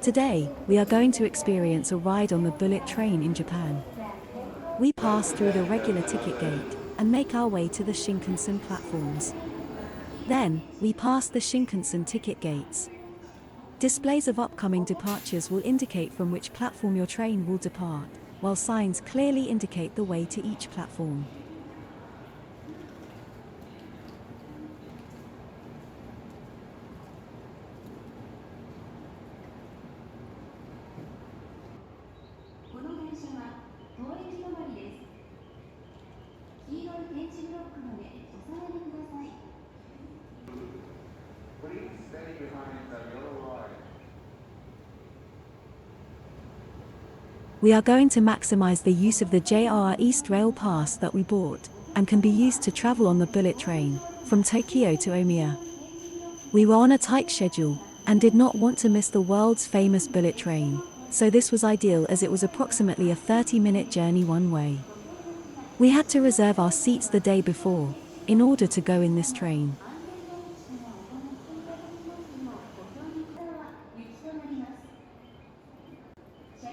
Today, we are going to experience a ride on the bullet train in Japan. We pass through the regular ticket gate and make our way to the Shinkansen platforms. Then, we pass the Shinkansen ticket gates. Displays of upcoming departures will indicate from which platform your train will depart, while signs clearly indicate the way to each platform. We are going to maximize the use of the JR East Rail Pass that we bought, and can be used to travel on the bullet train, from Tokyo to Omiya. We were on a tight schedule, and did not want to miss the world's famous bullet train, so this was ideal as it was approximately a 30-minute journey one way. We had to reserve our seats the day before, in order to go in this train.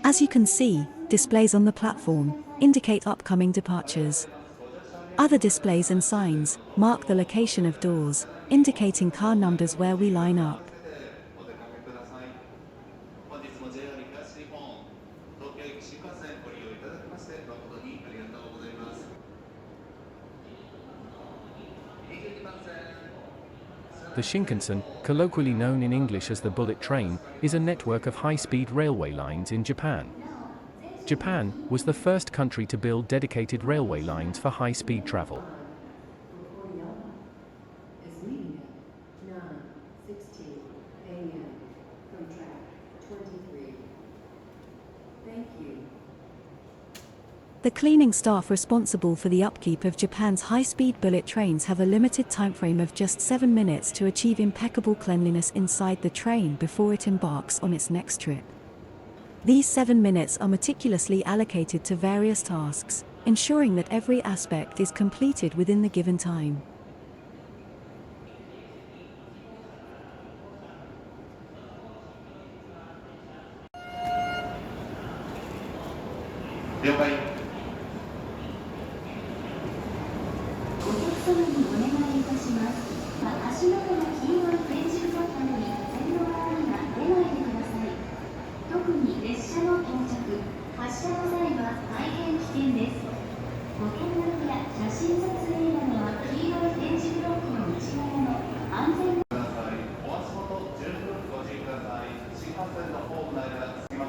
As you can see, displays on the platform indicate upcoming departures. Other displays and signs mark the location of doors, indicating car numbers where we line up. The Shinkansen, colloquially known in English as the bullet train, is a network of high-speed railway lines in Japan. Japan was the first country to build dedicated railway lines for high-speed travel. The cleaning staff responsible for the upkeep of Japan's high-speed bullet trains have a limited timeframe of just 7 minutes to achieve impeccable cleanliness inside the train before it embarks on its next trip. These 7 minutes are meticulously allocated to various tasks, ensuring that every aspect is completed within the given time.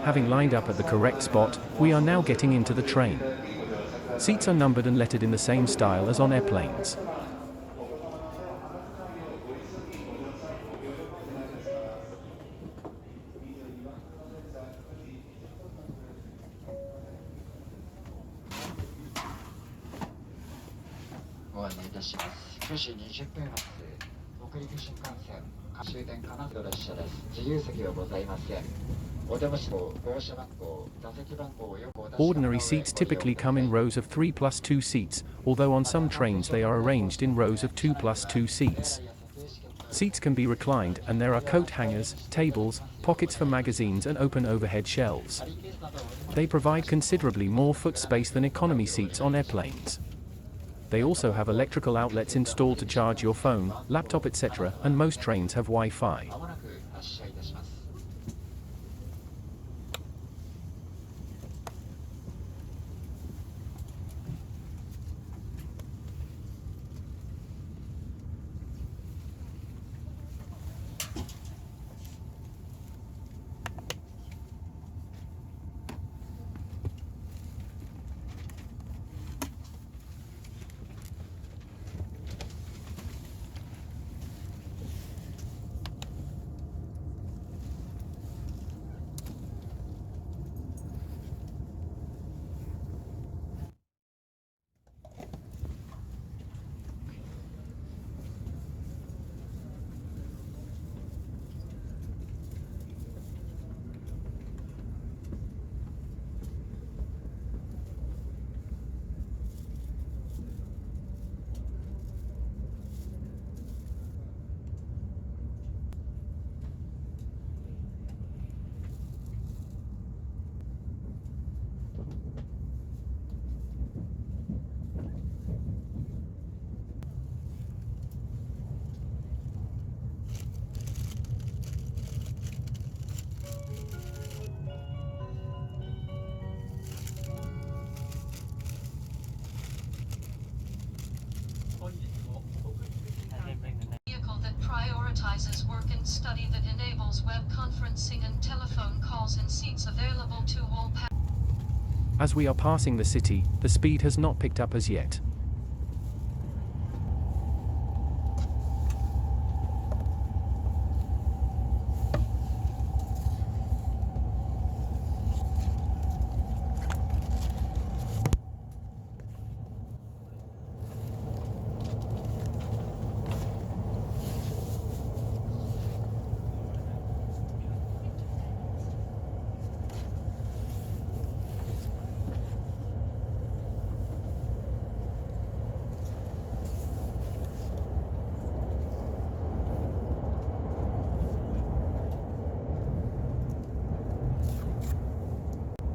Having lined up at the correct spot, we are now getting into the train. Seats are numbered and lettered in the same style as on airplanes. Ordinary seats typically come in rows of 3+2 seats, although on some trains they are arranged in rows of 2+2 seats. Seats can be reclined, and there are coat hangers, tables, pockets for magazines and open overhead shelves. They provide considerably more foot space than economy seats on airplanes. They also have electrical outlets installed to charge your phone, laptop, etc., and most trains have Wi-Fi. conferencing and telephone calls and seats available to all passengers. As we are passing the city, the speed has not picked up as yet.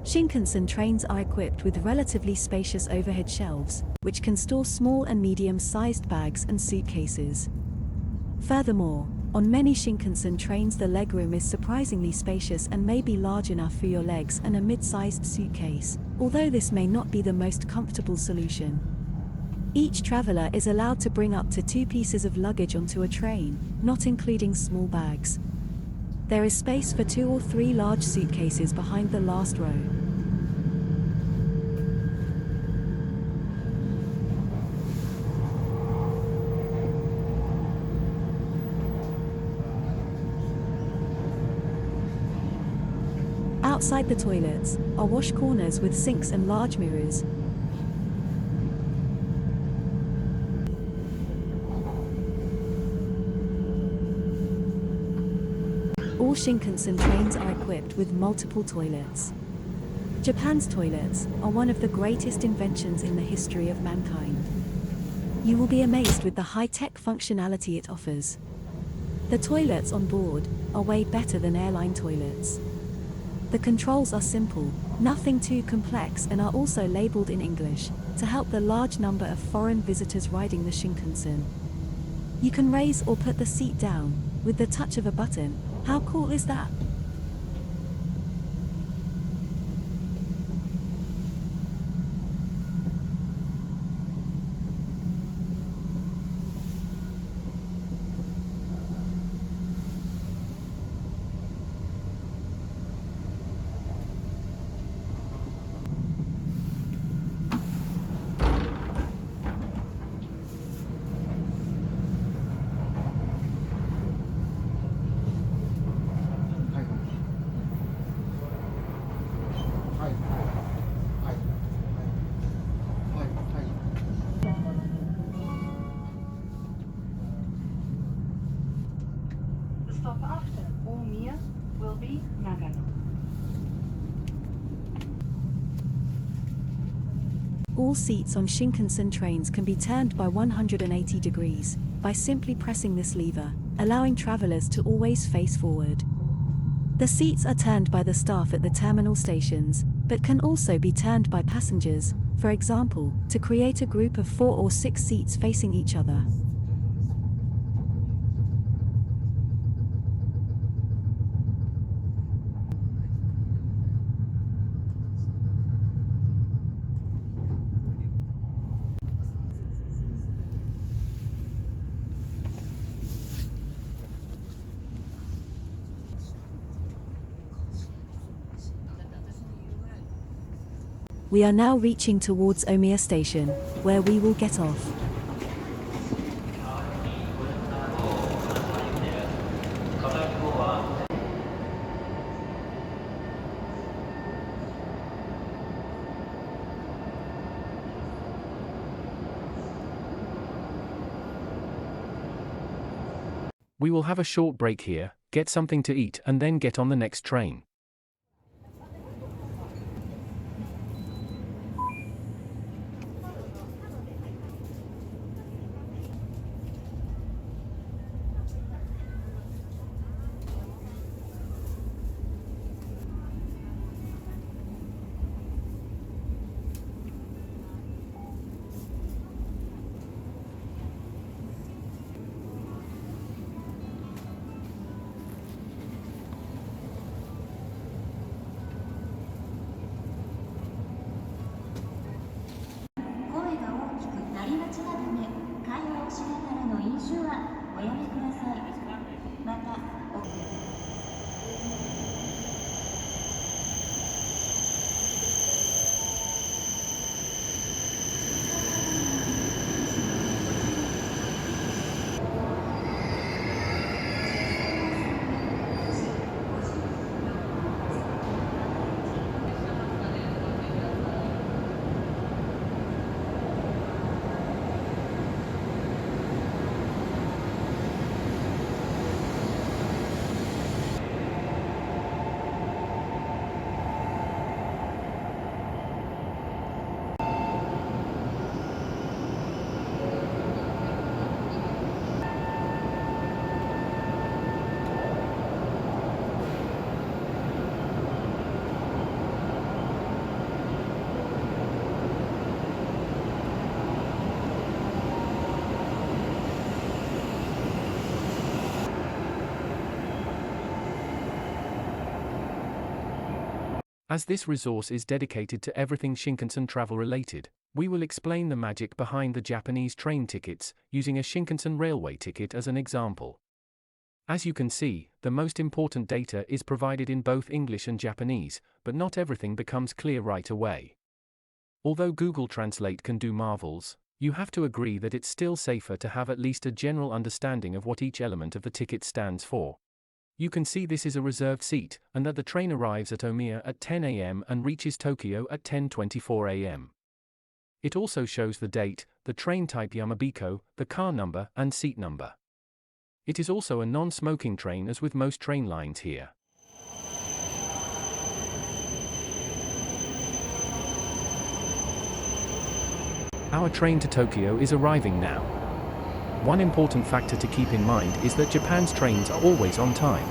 Shinkansen trains are equipped with relatively spacious overhead shelves, which can store small and medium-sized bags and suitcases. Furthermore, on many Shinkansen trains the legroom is surprisingly spacious and may be large enough for your legs and a mid-sized suitcase, although this may not be the most comfortable solution. Each traveler is allowed to bring up to 2 pieces of luggage onto a train, not including small bags. There is space for 2 or 3 large suitcases behind the last row. Outside the toilets are wash corners with sinks and large mirrors. All Shinkansen trains are equipped with multiple toilets. Japan's toilets are one of the greatest inventions in the history of mankind. You will be amazed with the high-tech functionality it offers. The toilets on board are way better than airline toilets. The controls are simple, nothing too complex, and are also labeled in English to help the large number of foreign visitors riding the Shinkansen. You can raise or put the seat down with the touch of a button. How cool is that? The stop after Omari will be Nagano. All seats on Shinkansen trains can be turned by 180 degrees by simply pressing this lever, allowing travelers to always face forward. The seats are turned by the staff at the terminal stations, but can also be turned by passengers, for example, to create a group of 4 or 6 seats facing each other. We are now reaching towards Omari station, where we will get off. We will have a short break here, get something to eat, and then get on the next train. As this resource is dedicated to everything Shinkansen travel related, we will explain the magic behind the Japanese train tickets, using a Shinkansen railway ticket as an example. As you can see, the most important data is provided in both English and Japanese, but not everything becomes clear right away. Although Google Translate can do marvels, you have to agree that it's still safer to have at least a general understanding of what each element of the ticket stands for. You can see this is a reserved seat, and that the train arrives at Omiya at 10 a.m. and reaches Tokyo at 10:24 a.m. It also shows the date, the train type Yamabiko, the car number, and seat number. It is also a non-smoking train as with most train lines here. Our train to Tokyo is arriving now. One important factor to keep in mind is that Japan's trains are always on time.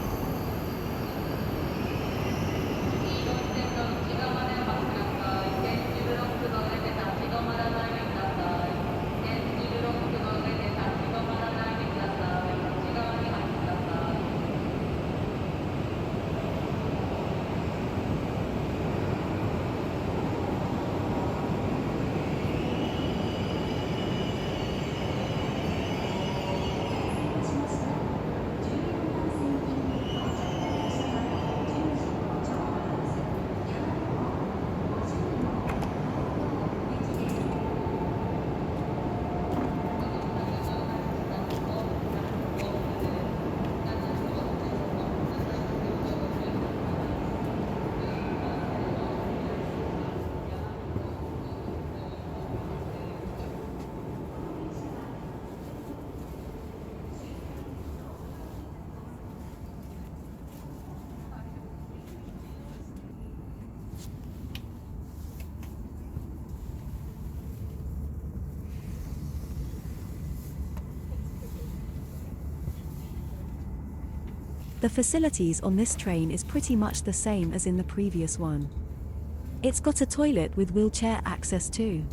The facilities on this train is pretty much the same as in the previous one. It's got a toilet with wheelchair access too.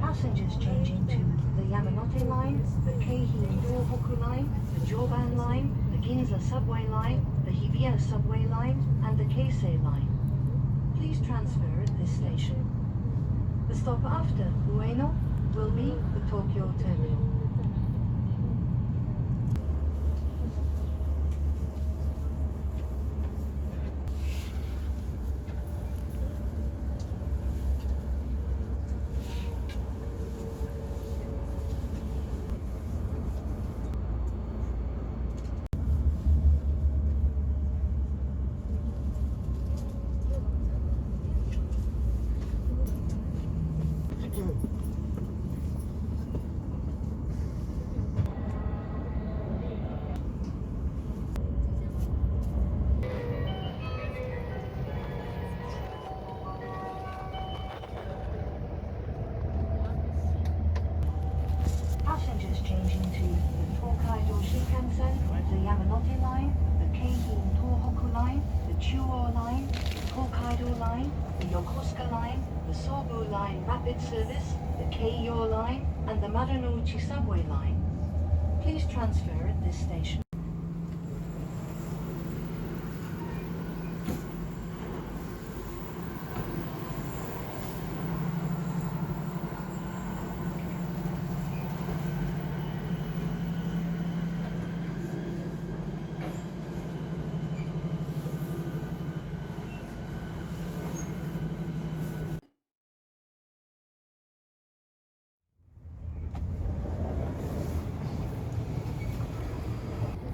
Passengers changing to the Yamanote line, the Keihin Tohoku line, the Joban line, the Ginza subway line, the Hibiya subway line, and the Keisei line. Please transfer at this station. The stop after Ueno will be the Tokyo terminal. passengers changing to the Tokaido Shinkansen, the Yamanote Line, the Keihin Tohoku Line, the Chuo Line, the Tokaido Line, the Yokosuka Line, the Sobu Line Rapid Service, the Keiyo Line, and the Marunouchi Subway Line. Please transfer at this station.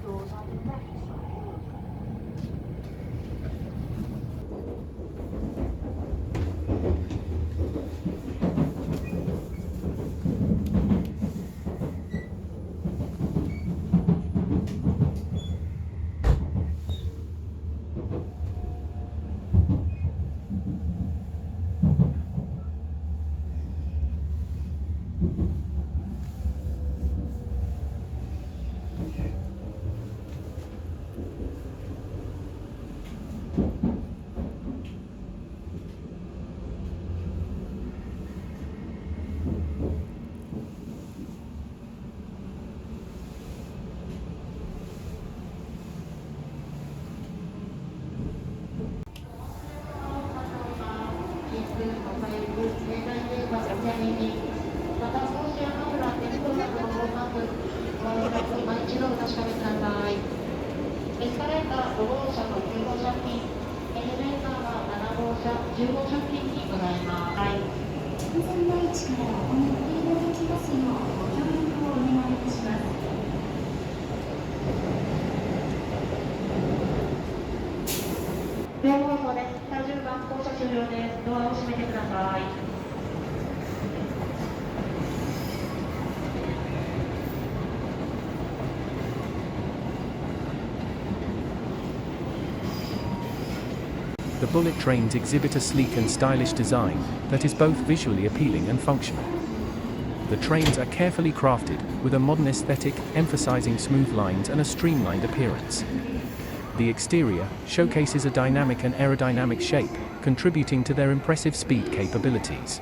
Doors on the left side. The bullet trains exhibit a sleek and stylish design that is both visually appealing and functional. The trains are carefully crafted, with a modern aesthetic emphasizing smooth lines and a streamlined appearance. The exterior showcases a dynamic and aerodynamic shape, contributing to their impressive speed capabilities.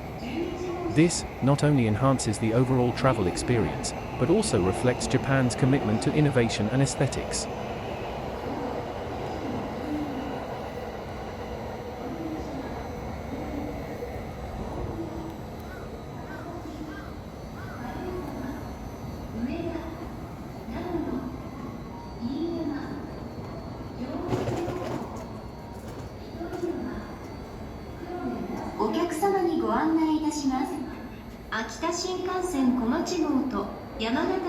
This not only enhances the overall travel experience, but also reflects Japan's commitment to innovation and aesthetics. Akita Shinkansen Komachi号と山形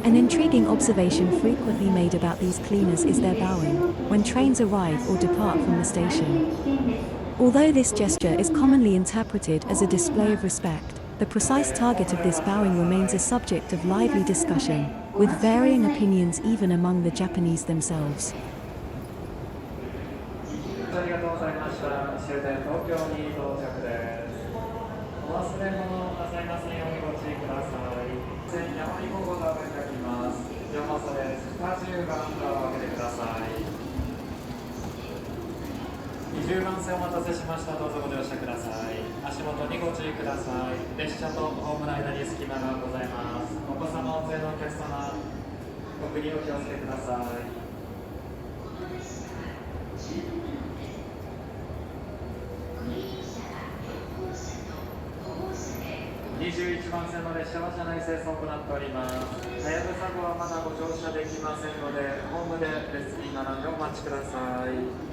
An intriguing observation frequently made about these cleaners is their bowing when trains arrive or depart from the station. Although this gesture is commonly interpreted as a display of respect, the precise target of this bowing remains a subject of lively discussion, with varying opinions even among the Japanese themselves. ありがとうございました。終点東京に到着です。お忘れ物をなさいませんようにご注意ください。線山に5号ドアが開きます。山そです。20番ドアを開けてください。20番線お待たせしました。どうぞご乗車ください。足元にご注意ください。列車とホームの間に隙間がございます。お子様大勢のお客様、奥にお気をつけください。21番線の列車は車内清掃を行っております。はやぶさ号はまだご乗車できませんので、ホームで列に並んでお待ちください。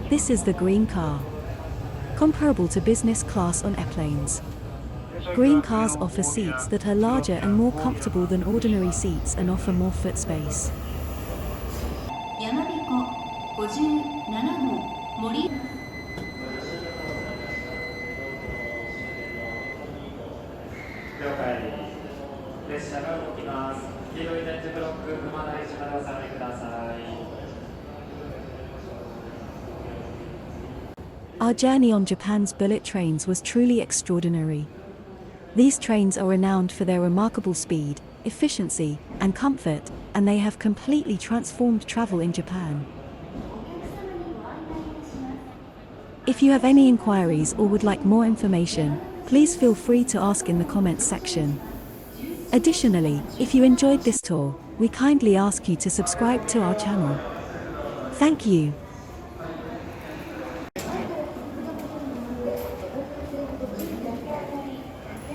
This is the green car. comparable to business class on airplanes. Green cars offer seats that are larger and more comfortable than ordinary seats and offer more foot space. やまびこ57号森了解。列車が動きます。黄色い電磁ブロック踏まない位置までお下がりください。Our journey on Japan's bullet trains was truly extraordinary. These trains are renowned for their remarkable speed, efficiency, and comfort, and they have completely transformed travel in Japan. If you have any inquiries or would like more information, please feel free to ask in the comments section. Additionally, if you enjoyed this tour, we kindly ask you to subscribe to our channel. Thank you.